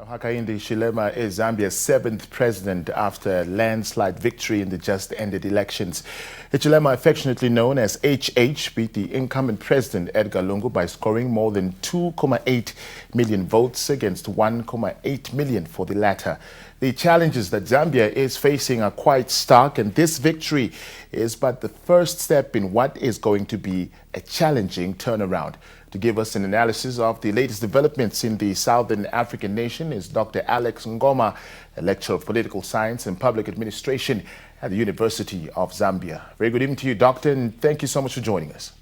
Hakainde Hichilema is Zambia's 7th president after a landslide victory in the just-ended elections. Hichilema, affectionately known as HH, beat the incumbent president Edgar Lungu by scoring more than 2.8 million votes against 1.8 million for the latter. The challenges that Zambia is facing are quite stark, and this victory is but the first step in what is going to be a challenging turnaround. To give us an analysis of the latest developments in the Southern African nation is Dr. Alex Ngoma, a lecturer of political science and public administration at the University of Zambia. Very good evening to you, Doctor, and thank you so much for joining us.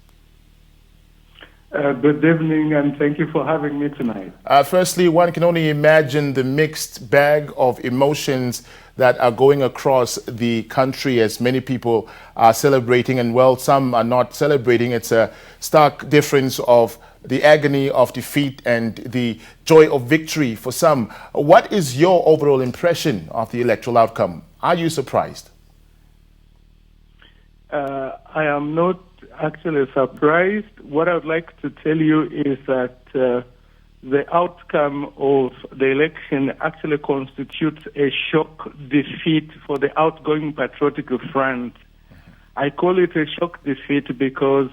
Good evening, and thank you for having me tonight. Firstly, one can only imagine the mixed bag of emotions that are going across the country as many people are celebrating, and well, some are not celebrating. It's a stark difference of the agony of defeat and the joy of victory for some. What is your overall impression of the electoral outcome? Are you surprised? I am not actually surprised. What I would like to tell you is that the outcome of the election actually constitutes a shock defeat for the outgoing Patriotic Front. I call it a shock defeat because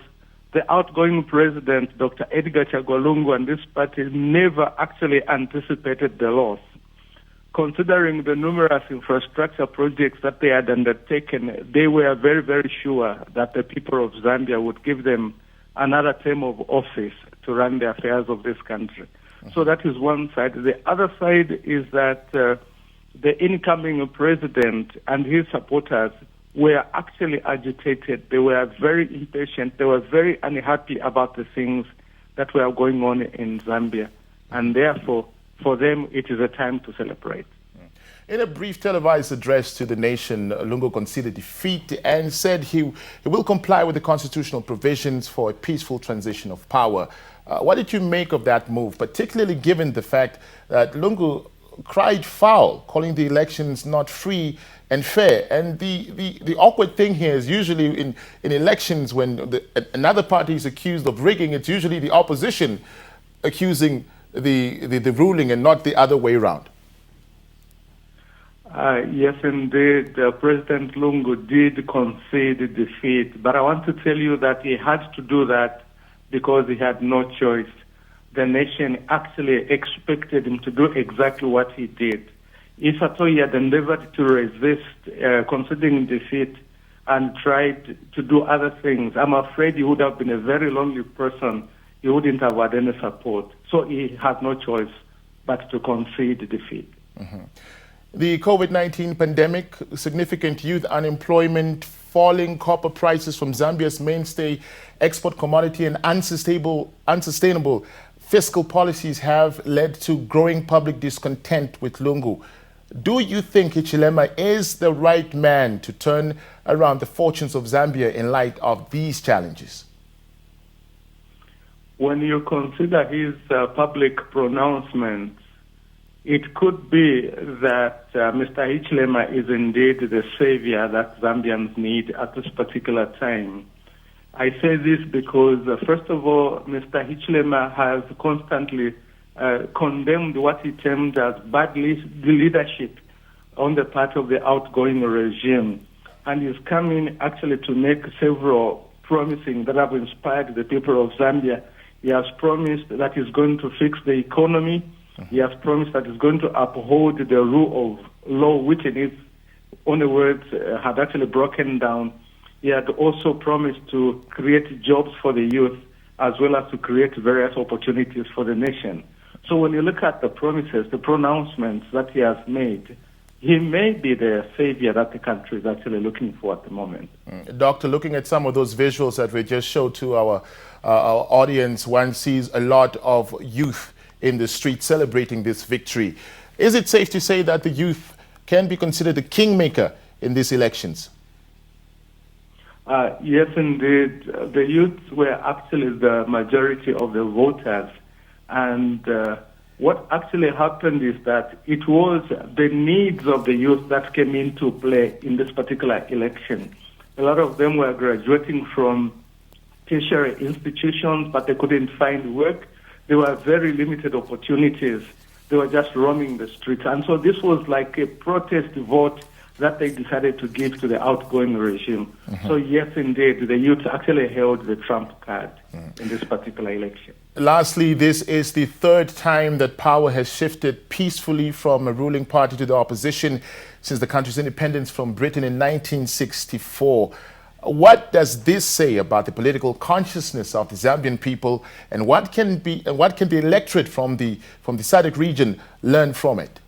the outgoing president, Dr. Edgar Lungu, and this party never actually anticipated the loss. Considering the numerous infrastructure projects that they had undertaken, they were very, very sure that the people of Zambia would give them another term of office to run the affairs of this country. So that is one side. The other side is that the incoming president and his supporters were actually agitated. They were very impatient. They were very unhappy about the things that were going on in Zambia. And therefore, for them, it is a time to celebrate. In a brief televised address to the nation, Lungu conceded defeat and said he will comply with the constitutional provisions for a peaceful transition of power. What did you make of that move, particularly given the fact that Lungu cried foul, calling the elections not free and fair? And the awkward thing here is usually in elections when another party is accused of rigging, it's usually the opposition accusing the ruling and not the other way around. Yes, indeed. President Lungu did concede defeat, but I want to tell you that he had to do that because he had no choice. The nation actually expected him to do exactly what he did. If at all he had endeavored to resist conceding defeat and tried to do other things, I'm afraid he would have been a very lonely person. He wouldn't have had any support. So he had no choice but to concede defeat. The COVID-19 pandemic, significant youth unemployment, falling copper prices from Zambia's mainstay export commodity, and unsustainable fiscal policies have led to growing public discontent with Lungu. Do you think Hichilema is the right man to turn around the fortunes of Zambia in light of these challenges? When you consider his public pronouncements, it could be that Mr. Hichilema is indeed the savior that Zambians need at this particular time. I say this because, first of all, Mr. Hichilema has constantly condemned what he termed as bad leadership on the part of the outgoing regime, and is coming actually to make several promising that have inspired the people of Zambia. He has promised that he's going to fix the economy. He has promised that he's going to uphold the rule of law, which in his own words had actually broken down. He had also promised to create jobs for the youth as well as to create various opportunities for the nation. So when you look at the promises, the pronouncements that he has made, he may be the savior that the country is actually looking for at the moment. Doctor, looking at some of those visuals that we just showed to our audience, one sees a lot of youth in the street celebrating this victory. Is it safe to say that the youth can be considered the kingmaker in these elections? Yes, indeed. The youth were actually the majority of the voters. And what actually happened is that it was the needs of the youth that came into play in this particular election. A lot of them were graduating from tertiary institutions, but they couldn't find work. There were very limited opportunities they were just roaming the streets. And so this was like a protest vote that they decided to give to the outgoing regime. So yes, indeed, the youth actually held the trump card in this particular election. Lastly, this is the third time that power has shifted peacefully from a ruling party to the opposition since the country's independence from Britain in 1964. What does this say about the political consciousness of the Zambian people, and what can the electorate from the SADC region learn from it?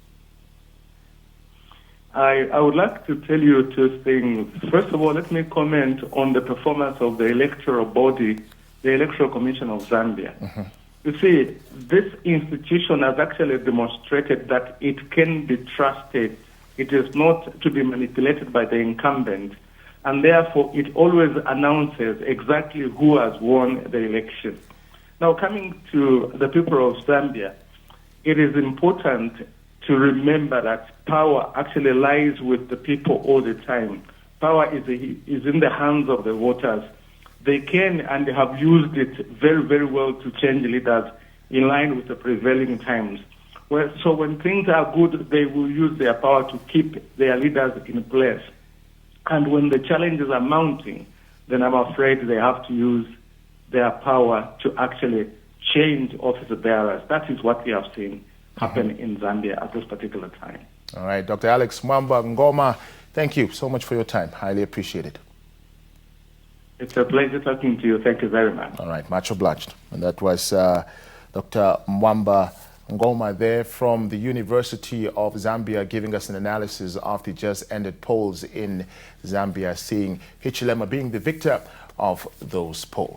I would like to tell you two things. First of all, let me comment on the performance of the electoral body, the Electoral Commission of Zambia. You see, this institution has actually demonstrated that it can be trusted. It is not to be manipulated by the incumbent, and therefore it always announces exactly who has won the election. Now, coming to the people of Zambia, it is important to remember that power actually lies with the people all the time. Power is in the hands of the voters. They can and have used it very, very well to change leaders in line with the prevailing times. So when things are good, they will use their power to keep their leaders in place. And when the challenges are mounting, then I'm afraid they have to use their power to actually change office bearers. That is what we have seen happen in Zambia at this particular time. All right, Dr. Alex Ngoma, thank you so much for your time. Highly appreciate it. It's a pleasure talking to you. Thank you very much. All right, much obliged. And that was Dr. Ngoma there from the University of Zambia, giving us an analysis of the just ended polls in Zambia, seeing Hichilema being the victor of those polls.